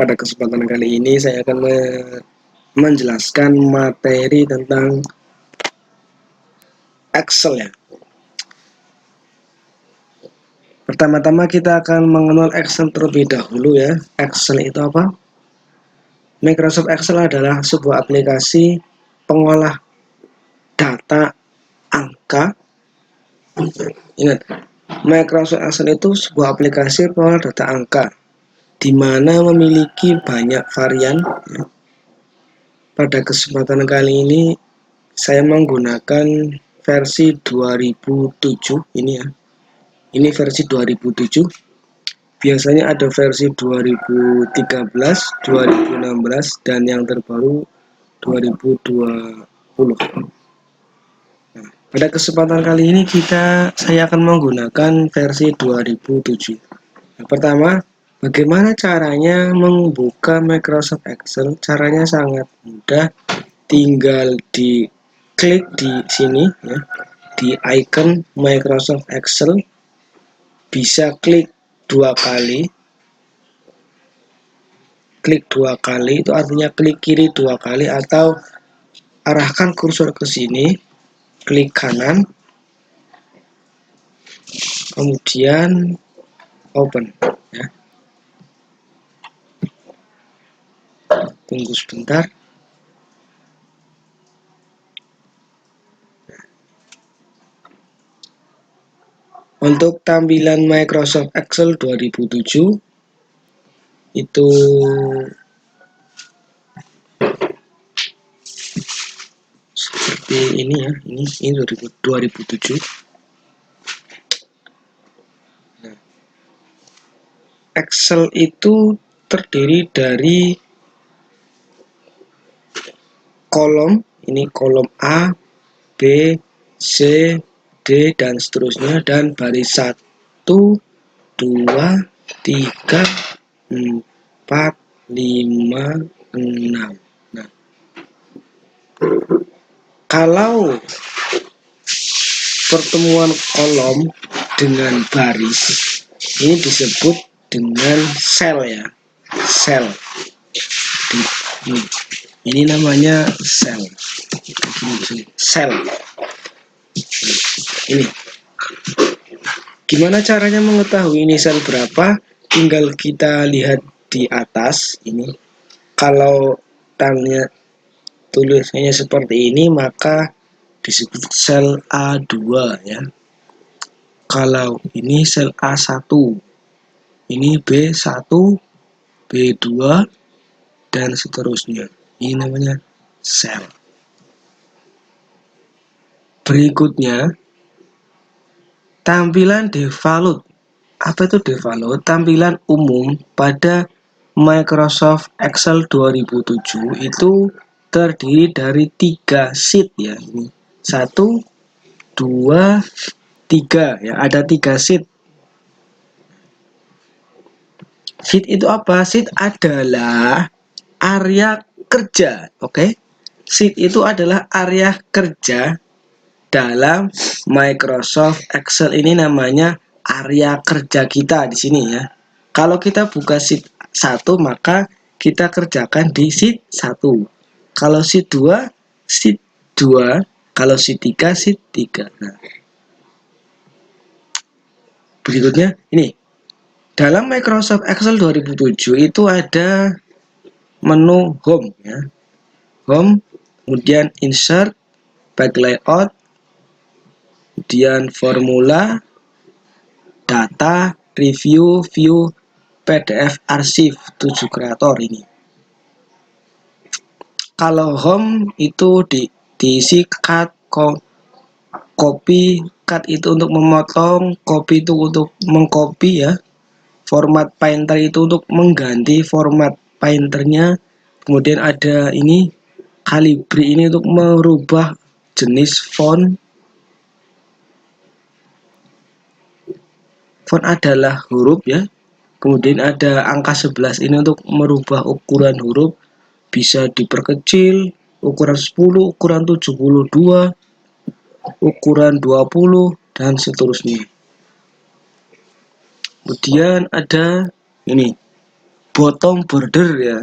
Pada kesempatan kali ini saya akan menjelaskan materi tentang Excel ya. Pertama-tama kita akan mengenal Excel terlebih dahulu ya. Excel itu apa? Microsoft Excel adalah sebuah aplikasi pengolah data angka. Ingat, Microsoft Excel itu sebuah aplikasi pengolah data angka di mana memiliki banyak varian. Pada kesempatan kali ini saya menggunakan versi 2007 ini ya. Ini versi 2007. Biasanya ada versi 2013, 2016 dan yang terbaru 2020. Nah, pada kesempatan kali ini saya akan menggunakan versi 2007. Yang pertama, bagaimana caranya membuka Microsoft Excel? Caranya sangat mudah, tinggal diklik di sini ya, di icon Microsoft Excel, bisa klik dua kali itu artinya klik kiri dua kali, atau arahkan kursor ke sini, klik kanan, kemudian open ya. Tunggu sebentar. Untuk tampilan Microsoft Excel 2007 itu seperti ini ya. Ini 2007. Nah, Excel itu terdiri dari kolom, ini kolom A, B, C, D dan seterusnya, dan baris 1, 2, 3, 4, 5, 6. Nah, kalau pertemuan kolom dengan baris ini disebut dengan sel ya. Sel. Ini namanya sel. Sel. Ini. Gimana caranya mengetahui ini sel berapa? Tinggal kita lihat di atas ini. Kalau tulisannya seperti ini, maka disebut sel A2 ya. Kalau ini sel A1, ini B1, B2 dan seterusnya. Ini namanya sel. Berikutnya, tampilan default. Apa itu default? Tampilan umum pada Microsoft Excel 2007 itu terdiri dari 3 sheet ya. Ini 1, 2, 3 ya. Ada 3 sheet. Sheet itu apa? Sheet adalah area kerja, oke? Sheet itu adalah area kerja dalam Microsoft Excel. Ini namanya area kerja kita di sini ya. Kalau kita buka sheet 1, maka kita kerjakan di sheet 1. Kalau sheet 2, sheet 2. Kalau sheet 3, sheet 3. Nah, berikutnya ini. Dalam Microsoft Excel 2007 itu ada menu home ya. Home, kemudian insert, back layout, kemudian formula, data, review, view, PDF, arsip, 7 kreator ini. Kalau home itu diisi cut, copy, cut itu untuk memotong, copy itu untuk mengcopy ya. Format painter itu untuk mengganti format painternya. Kemudian ada ini Calibri ini untuk merubah jenis font. Font adalah huruf ya. Kemudian ada angka 11 ini untuk merubah ukuran huruf. Bisa diperkecil, ukuran 10, ukuran 72, ukuran 20 dan seterusnya. Kemudian ada ini bottom border ya.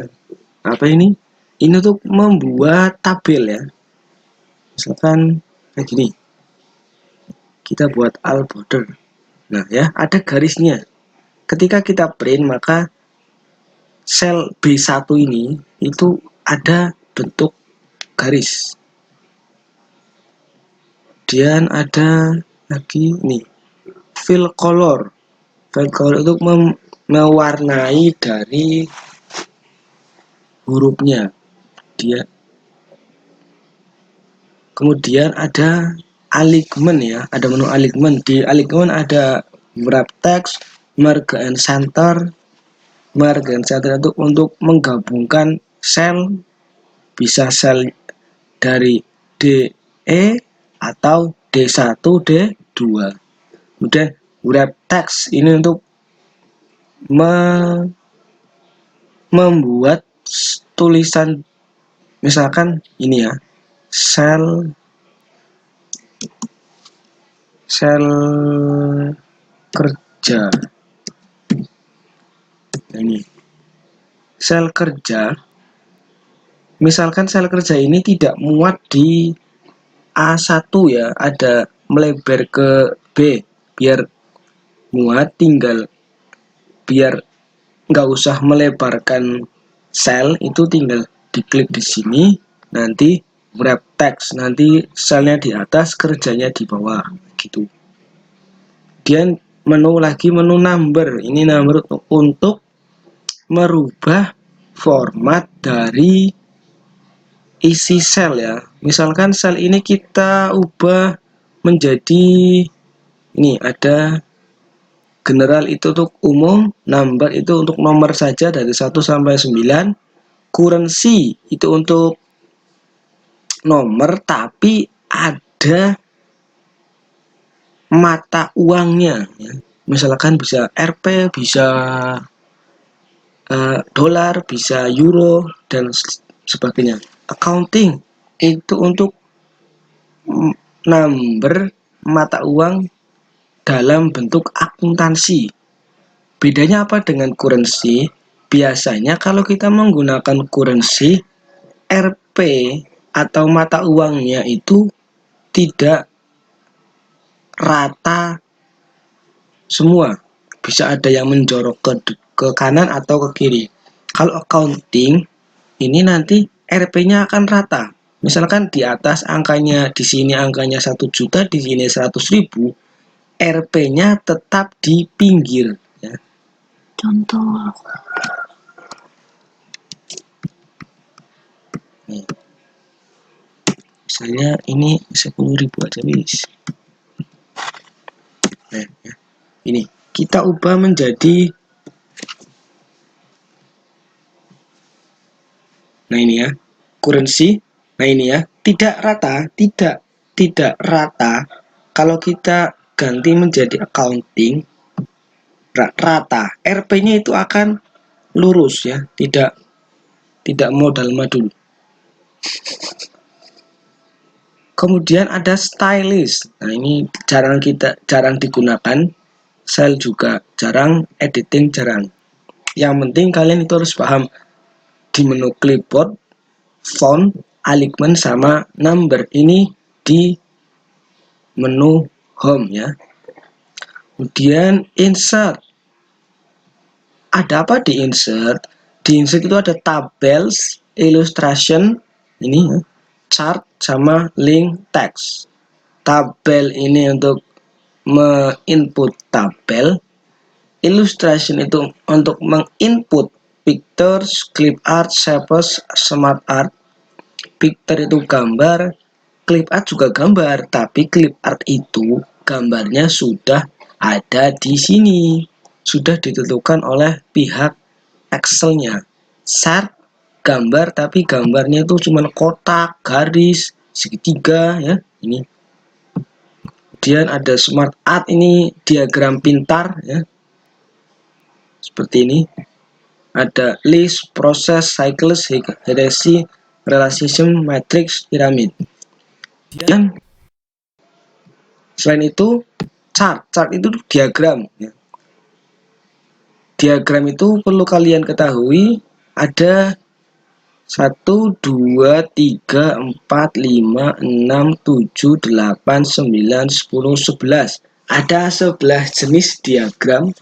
Apa ini? Ini untuk membuat tabel ya. Misalkan kayak gini. Kita buat all border. Nah ya, ada garisnya. Ketika kita print maka sel B1 ini itu ada bentuk garis. Kemudian ada lagi nih fill color. Fill color itu mewarnai dari hurufnya. Kemudian ada alignment ya, ada menu alignment. Di alignment ada wrap text, merge and center. Merge and center itu untuk menggabungkan sel, bisa sel dari DE atau D1, D2. Kemudian wrap text ini untuk membuat tulisan, misalkan ini ya, sel kerja. Nah, ini sel kerja, misalkan sel kerja ini tidak muat di A1 ya, ada melebar ke B, biar muat tinggal, biar nggak usah melebarkan sel, itu tinggal diklik di sini, nanti wrap text, nanti selnya di atas, kerjanya di bawah gitu. Kemudian menu lagi, menu number. Ini number untuk merubah format dari isi sel ya. Misalkan sel ini kita ubah menjadi ini, ada general itu untuk umum, number itu untuk nomor saja dari 1 sampai 9, currency itu untuk nomor tapi ada mata uangnya ya. Misalkan bisa Rp, bisa dolar, bisa euro dan sebagainya. Accounting itu untuk number mata uang dalam bentuk akuntansi. Bedanya apa dengan currency? Biasanya kalau kita menggunakan currency, Rp atau mata uangnya itu tidak rata semua, bisa ada yang menjorok ke kanan atau ke kiri. Kalau accounting ini nanti Rp-nya akan rata. Misalkan di atas angkanya, di sini angkanya 1 juta, di sini 100.000, Rp-nya tetap di pinggir ya. Contoh nih, misalnya ini 10.000 aja bis. Nah, ya. Ini kita ubah menjadi, nah ini ya, currency. Nah ini ya, tidak rata. Kalau kita ganti menjadi accounting, rata. Rp-nya itu akan lurus ya, tidak modal madul. Kemudian ada stylist. Nah ini jarang digunakan. Style juga jarang, editing jarang. Yang penting kalian itu harus paham di menu clipboard, font, alignment sama number. Ini di menu home ya. Kemudian insert. Ada apa di insert? Di insert itu ada tables, illustration, ini ya, chart sama link text. Tabel ini untuk menginput tabel, illustration itu untuk menginput pictures, clip art, shapes, smart art. Picture itu gambar, clip art juga gambar, tapi clip art itu gambarnya sudah ada di sini, sudah ditentukan oleh pihak Excel-nya. Chart gambar, tapi gambarnya itu cuma kotak, garis, segitiga ya. Ini. Kemudian ada smart art, ini diagram pintar ya. Seperti ini. Ada list, proses, cycles, hierarchy, relation, matrix, piramid. Dan selain itu chart itu diagram ya. diagram itu perlu kalian ketahui ada 1, 2, 3, 4, 5, 6, 7, 8, 9, 10, 11. Ada 11 jenis diagram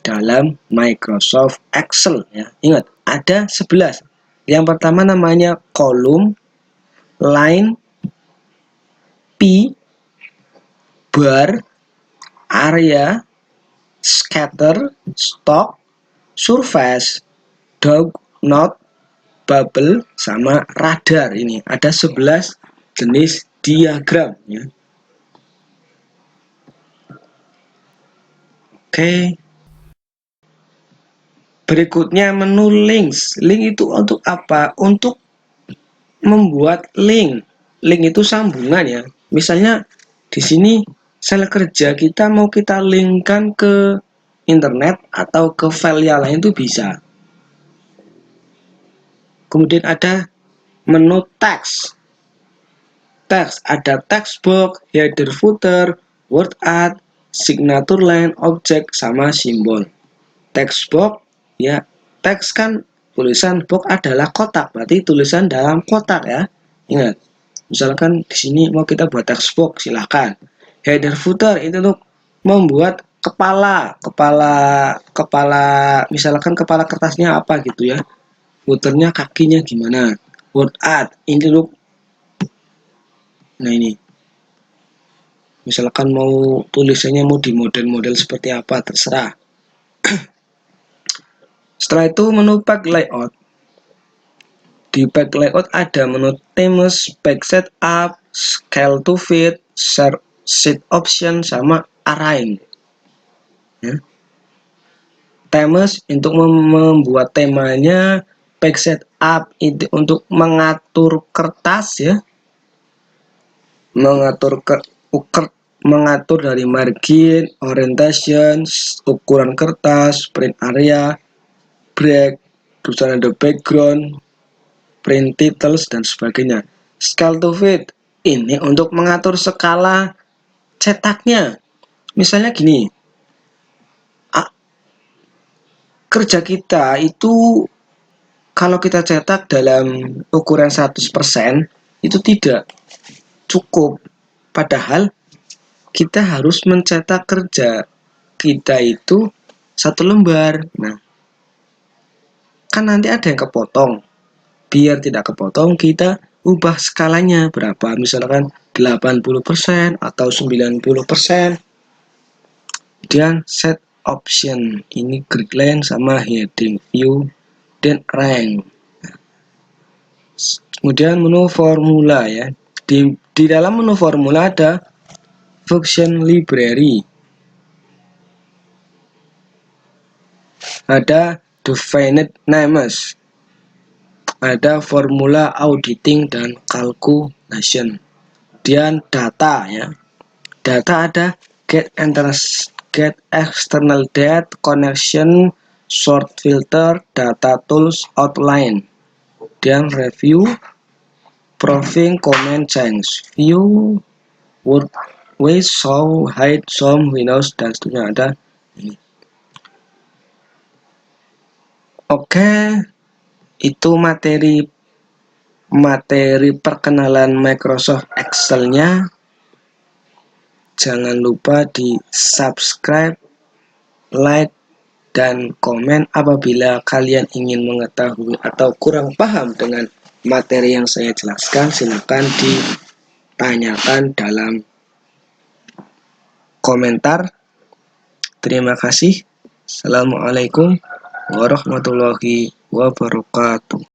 dalam Microsoft Excel ya. Ingat, ada 11. Yang pertama namanya kolom, line, P, bar, area, scatter, stock, surface, dog, not, bubble, sama radar. Ini ada 11 jenis diagram ya. Oke. Berikutnya menu links. Link itu untuk apa? Untuk membuat link. Link itu sambungan ya. Misalnya di sini sel kerja kita mau kita linkkan ke internet atau ke file yang lain itu bisa. Kemudian ada menu teks. Teks ada text box, header footer, word art, signature line, objek, sama simbol. Text box ya, teks kan tulisan, box adalah kotak, berarti tulisan dalam kotak ya. Ingat, misalkan di sini mau kita buat text box, silahkan. Header footer itu untuk membuat kepala, misalkan kepala kertasnya apa gitu ya. Footernya kakinya gimana. Word art ini loh. Nah ini, misalkan mau tulisannya mau di model-model seperti apa terserah. Setelah itu menu pack layout. Di pack layout ada menu themes, pack setup, scale to fit, share sheet option, sama arrange. Ya. Themes untuk membuat temanya, pack setup itu untuk mengatur kertas ya. Mengatur dari margin, orientation, ukuran kertas, print area, break, tulisan ada background, print titles, dan sebagainya. Scale to fit ini untuk mengatur skala cetaknya. Misalnya gini, kerja kita itu kalau kita cetak dalam ukuran 100% itu tidak cukup, padahal kita harus mencetak kerja kita itu 1 lembar. Nah, kan nanti ada yang kepotong. Biar tidak kepotong, kita ubah skalanya berapa, misalkan 80% atau 90%. Kemudian set option, ini grid line sama heading, view, dan rank. Kemudian menu formula ya. Di dalam menu formula ada function library, ada definite names, ada formula auditing dan calculation. Kemudian data ya. Data ada get external data, connection, sort filter, data tools, outline. Kemudian review, proving, comment, change, view, word, way, show, hide, zoom, windows, dan seterusnya ada ini. Oke, itu materi perkenalan Microsoft Excel-nya. Jangan lupa di subscribe, like, dan komen. Apabila kalian ingin mengetahui atau kurang paham dengan materi yang saya jelaskan, silakan ditanyakan dalam komentar. Terima kasih. Assalamualaikum warahmatullahi wabarakatuh.